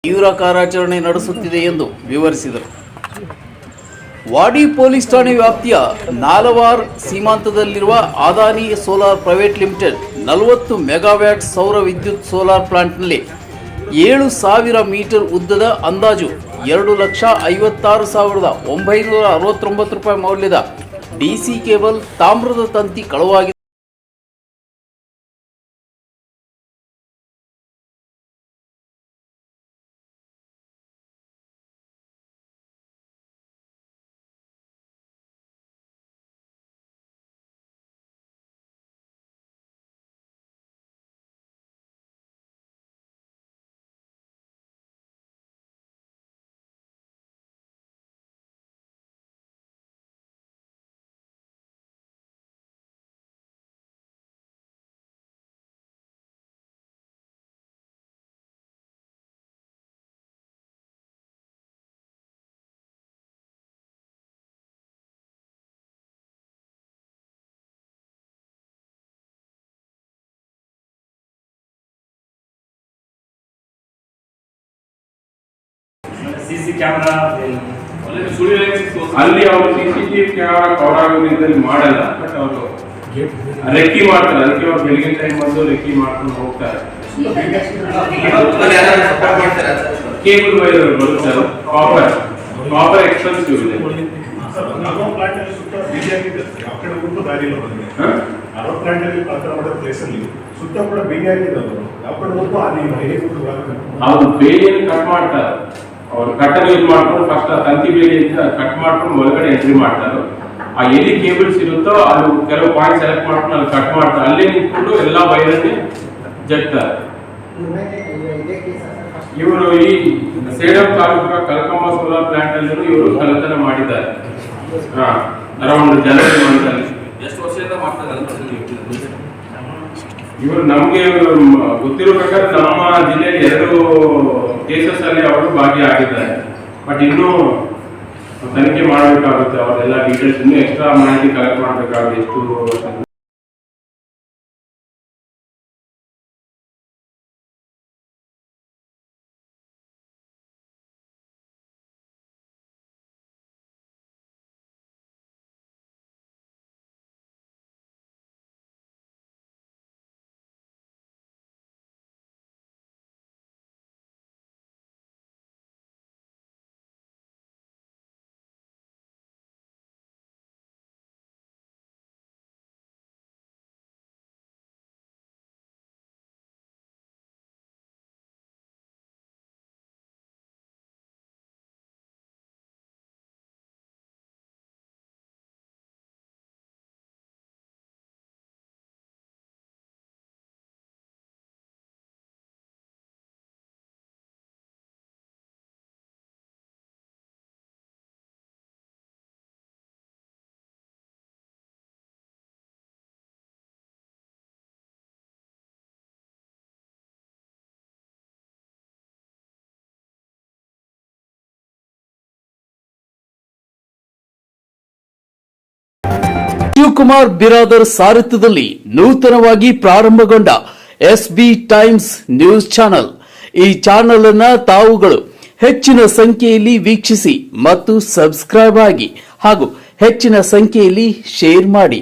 ತೀವ್ರ ಕಾರ್ಯಾಚರಣೆ ನಡೆಸುತ್ತಿದೆ ಎಂದು ವಿವರಿಸಿದರು. ವಾಡಿ ಪೊಲೀಸ್ ಠಾಣೆ ವ್ಯಾಪ್ತಿಯ ನಾಲವಾರ್ ಸೀಮಾಂತದಲ್ಲಿರುವ Adani solar private limited 40 megawatt ಸೌರ ವಿದ್ಯುತ್ ಸೋಲಾರ್ ಪ್ಲಾಂಟ್ನಲ್ಲಿ 7,000 ಮೀಟರ್ ಉದ್ದದ ಅಂದಾಜು 2,56,969 ರೂಪಾಯಿ ಮೌಲ್ಯದ ಡಿಸಿ ಕೇಬಲ್ ತಾಮ್ರದ ತಂತಿ ಕಳವಾಗಿದೆ. ಸಿಸಿ ಕ್ಯಾಮೆರಾ ಅಲ್ಲಿ ಅವರು ಸಿಸಿಟಿವಿ ಕ್ಯಾಮೆರಾ ಕವರ್ ಆಗೋದ್ರಿಂದ ಮಾಡಲ್ಲ. ಬಟ್ ಅವರು ರೆಕ್ಕಿ ಮಾಡ್ತಾರೆ. ಅದಕ್ಕೆ ಅವ್ರು ಬೆಳಗಿನ ಟೈಮ್ ಬಂದು ರೆಕ್ಕಿ ಮಾಡ್ಕೊಂಡು ಹೋಗ್ತಾರೆ. ಕೇಬಲ್ ವೈರ್ ಬರುತ್ತೆ, ಕಾಪರ್ ಎಕ್ಸ್ಪೆನ್ಸಿವ್ ಇದೆ. ಅವ್ರು ಬೇಲಿಯನ್ನು ಕಟ್ ಮಾಡ್ತಾರೆ. ಅವ್ರು ಕಟ್ಟನ್ನು ಯೂಸ್ ಮಾಡ್ಕೊಂಡು ಫಸ್ಟ್ ಆ ತಂತಿ ಬೇಲಿಯಿಂದ ಕಟ್ ಮಾಡ್ಕೊಂಡು ಒಳಗಡೆ ಎಂಟ್ರಿ ಮಾಡ್ತಾರೆ. ಆ ಎಲ್ಲಿ ಕೇಬಲ್ಸ್ ಇರುತ್ತೋ ಅದು ಕೆಲವು ಪಾಯಿಂಟ್ ಸೆಲೆಕ್ಟ್ ಮಾಡ್ಕೊಂಡು ಅಲ್ಲಿ ಕಟ್ ಮಾಡ್ತಾರೆ. ಅಲ್ಲೇ ನಿಂತ್ಕೊಂಡು ಎಲ್ಲ ವೈರನ್ನೇ ಜಗ್ತಾರೆ. ಇವರು ಈ ಸೇಡಂ ತಾಲೂಕಿನ ಕಲ್ಕಮ್ಮ ಸೋಲಾರ್ ಪ್ಲಾಂಟ್ ಅಲ್ಲಿ ಇವರು ಕಳ್ಳತನ ಮಾಡಿದ್ದಾರೆ. ಅರೌಂಡ್ ಜನವರಿ ಮಂತಲ್ಲಿ. ಎಷ್ಟು ವರ್ಷದಿಂದ ಮಾಡ್ತಾರೆ ಇವರು ನಮ್ಗೆ ಗೊತ್ತಿರೋ ಪ್ರಕಾರ ನಮ್ಮ ಜಿಲ್ಲೆಯಲ್ಲಿ 2 ಕೇಸಸ್ ಅಲ್ಲಿ ಅವರು ಭಾಗಿಯಾಗಿದ್ದಾರೆ. ಬಟ್ ಇನ್ನೂ ತನಿಖೆ ಮಾಡಬೇಕಾಗುತ್ತೆ. ಅವರೆಲ್ಲ ಡೀಟೇಲ್ಸ್ ಇನ್ನೂ ಎಕ್ಸ್ಟ್ರಾ ಮಾಹಿತಿ ಕಲೆಕ್ಟ್ ಮಾಡಬೇಕಾಗುತ್ತೆ. ಎಷ್ಟು ಶಿವಕುಮಾರ್ ಬಿರಾದರ್ ಸಾರಥ್ಯದಲ್ಲಿ ನೂತನವಾಗಿ ಪ್ರಾರಂಭಗೊಂಡ SB ಟೈಮ್ಸ್ ನ್ಯೂಸ್ ಚಾನೆಲ್. ಈ ಚಾನೆಲ್ ಅನ್ನು ತಾವುಗಳು ಹೆಚ್ಚಿನ ಸಂಖ್ಯೆಯಲ್ಲಿ ವೀಕ್ಷಿಸಿ ಮತ್ತು ಸಬ್ಸ್ಕ್ರೈಬ್ ಆಗಿ ಹಾಗೂ ಹೆಚ್ಚಿನ ಸಂಖ್ಯೆಯಲ್ಲಿ ಶೇರ್ ಮಾಡಿ.